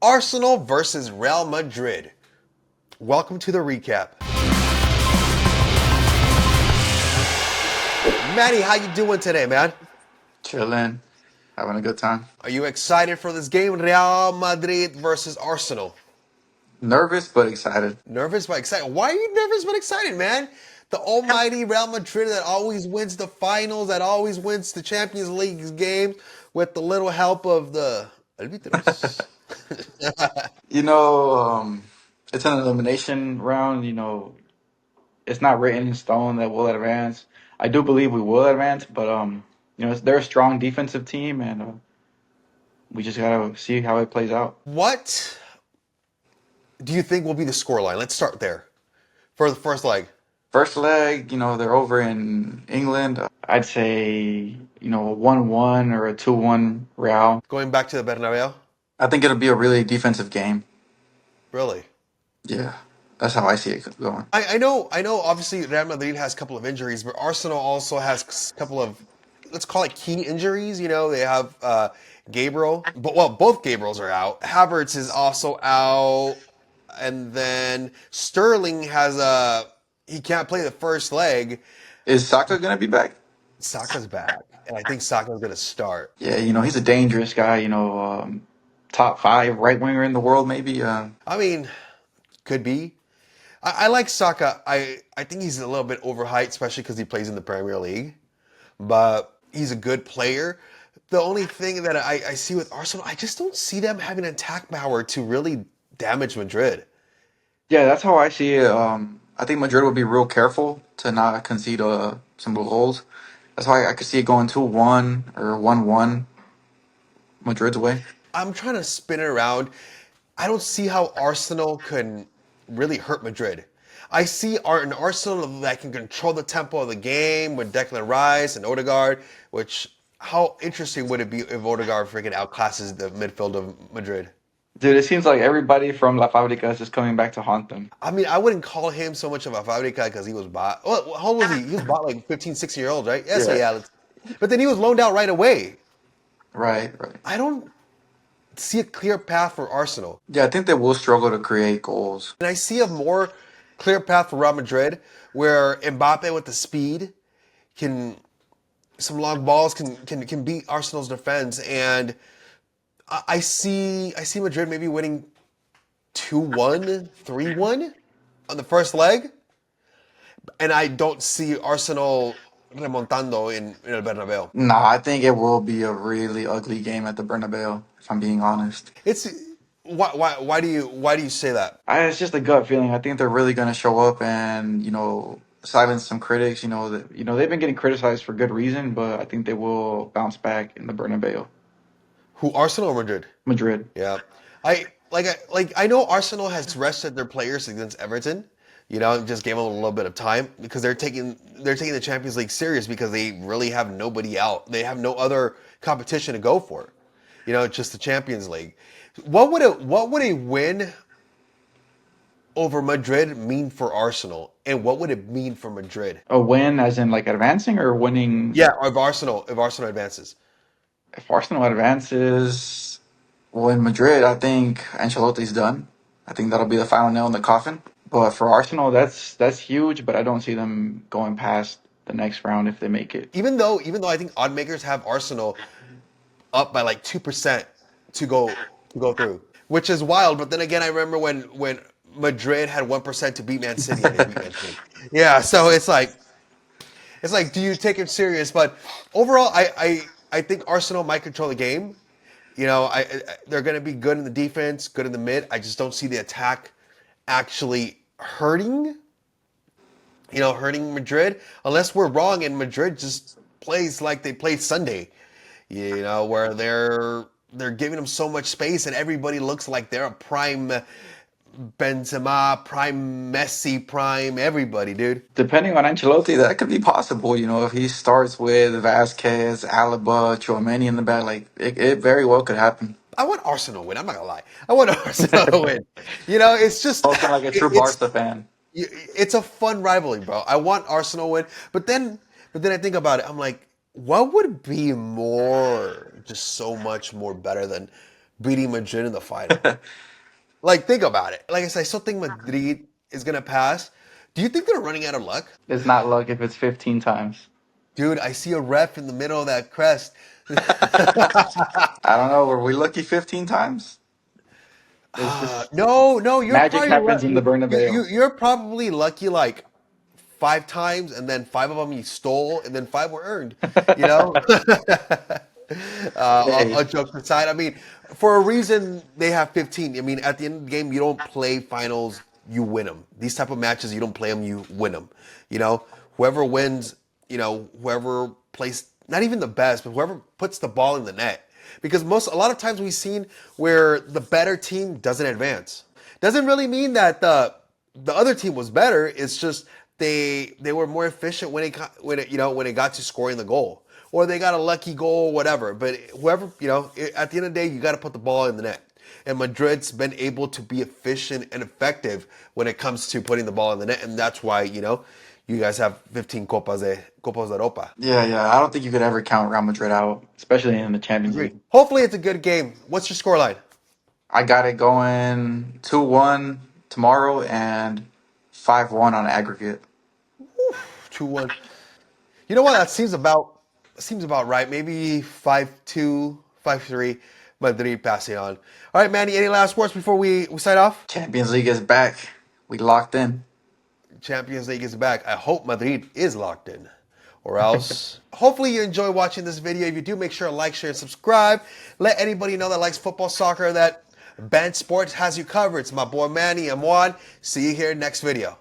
Arsenal versus Real Madrid. Welcome to the recap. Manny, how you doing today, man? Chilling, having a good time. Are you excited for this game, Real Madrid versus Arsenal? Nervous but excited. Nervous but excited. Why are you nervous but excited, man? The almighty Real Madrid that always wins the finals, that always wins the Champions League games with the little help of the arbitros. You know, it's an elimination round. It's not written in stone that we'll advance. I do believe we will advance, but they're a strong defensive team, and we just gotta see how it plays out. What do you think will be the scoreline? Let's start there for the first leg. First leg, they're over in England. I'd say, a 1-1 or a 2-1 Real. Going back to the Bernabeu? I think it'll be a really defensive game. Really? Yeah, that's how I see it going. I know. Obviously, Real Madrid has a couple of injuries, but Arsenal also has a couple of, let's call it key injuries. They have Gabriel, but well, both Gabriels are out. Havertz is also out, and then Sterling has he can't play the first leg. Is Saka gonna be back? Saka's back, and I think Saka's going to start. Yeah, he's a dangerous guy. Top five right winger in the world, maybe. I mean, could be. I like Saka. I think he's a little bit overhyped, especially because he plays in the Premier League. But he's a good player. The only thing that I see with Arsenal, I just don't see them having attack power to really damage Madrid. Yeah, that's how I see it. I think Madrid will be real careful to not concede some goals. That's why I could see it going 2-1 or 1-1 Madrid's way. I'm trying to spin it around. I don't see how Arsenal can really hurt Madrid. I see an Arsenal that can control the tempo of the game with Declan Rice and Odegaard, which how interesting would it be if Odegaard freaking outclasses the midfield of Madrid? Dude, it seems like everybody from La Fábrica is just coming back to haunt them. I mean, I wouldn't call him so much of a fabrica because he was bought. Well, how old was he? He was bought like 15, 16 year old, right? Yeah, so Yeah, yeah. But then he was loaned out right away. right, right. I don't see a clear path for Arsenal. Yeah, I think they will struggle to create goals. And I see a more clear path for Real Madrid where Mbappe with the speed can some long balls can beat Arsenal's defense. And I see Madrid maybe winning 2-1, 3-1 on the first leg. And I don't see Arsenal remontando in El Bernabeu. Nah, I think it will be a really ugly game at the Bernabeu, if I'm being honest. It's why do you say that? It's just a gut feeling. I think they're really going to show up and silence some critics. They've been getting criticized for good reason, but I think they will bounce back in the Bernabeu. Who, Arsenal or Madrid? Madrid. Yeah, I know Arsenal has rested their players against Everton. Just gave them a little bit of time because they're taking the Champions League serious because they really have nobody out. They have no other competition to go for. Just the Champions League. What would a win over Madrid mean for Arsenal, and what would it mean for Madrid? A win, as in like advancing, or winning. Yeah, if Arsenal advances. If Arsenal advances, well, in Madrid, I think Ancelotti's done. I think that'll be the final nail in the coffin. But for Arsenal, that's huge. But I don't see them going past the next round if they make it. Even though I think odd makers have Arsenal up by like 2% to go through, which is wild. But then again, I remember when Madrid had 1% to beat Man City and they beat Man City. Yeah, so it's like, do you take it serious? But overall, I think Arsenal might control the game. They're going to be good in the defense, good in the mid. I just don't see the attack actually hurting Madrid, unless we're wrong and Madrid just plays like they played Sunday, where they're giving them so much space and everybody looks like they're a prime Benzema, prime Messi, prime everybody, dude. Depending on Ancelotti, that could be possible. If he starts with Vasquez, Alaba, Chouameni in the back, like it very well could happen. I want Arsenal to win. I'm not gonna lie. I want Arsenal to win. It's just Spoken like a true it's Barca fan. it's a fun rivalry, bro. I want Arsenal to win, but then I think about it. I'm like, what would be more, just so much more better than beating Madrid in the final. Like, think about it. Like I said, I still think Madrid is gonna pass. Do you think they're running out of luck? It's not luck if it's 15 times. Dude, I see a ref in the middle of that crest. I don't know. Were we lucky 15 times? It's just No, no, you're magic probably happens in the Bernabeu. you're probably lucky like 5 times, and then 5 of them you stole, and then 5 were earned. You know. All Hey, jokes aside, I mean, for a reason they have 15. I mean, at the end of the game, you don't play finals, you win them. These type of matches, you don't play them, you win them. You know, whoever wins, whoever plays, not even the best, but whoever puts the ball in the net. Because a lot of times we've seen where the better team doesn't advance. Doesn't really mean that the other team was better. It's just they were more efficient when it got to scoring the goal, or they got a lucky goal, whatever. But whoever at the end of the day, you got to put the ball in the net. And Madrid's been able to be efficient and effective when it comes to putting the ball in the net, and that's why you guys have 15 Copas de Europa. yeah, yeah. I don't think you could ever count Real Madrid out, especially in the Champions Agreed. League. Hopefully, it's a good game. What's your scoreline? I got it going 2-1 tomorrow and 5-1 on aggregate. 2-1. You know what? That seems about right. Maybe 5-2, 5-3. Madrid passing on. All right, Manny. Any last words before we sign off? Champions League is back. We locked in. Champions League is back. I hope Madrid is locked in. Or else, hopefully you enjoy watching this video. If you do, make sure to like, share, and subscribe. Let anybody know that likes football, soccer, that Band Sports has you covered. It's my boy Manny. I'm Juan. See you here next video.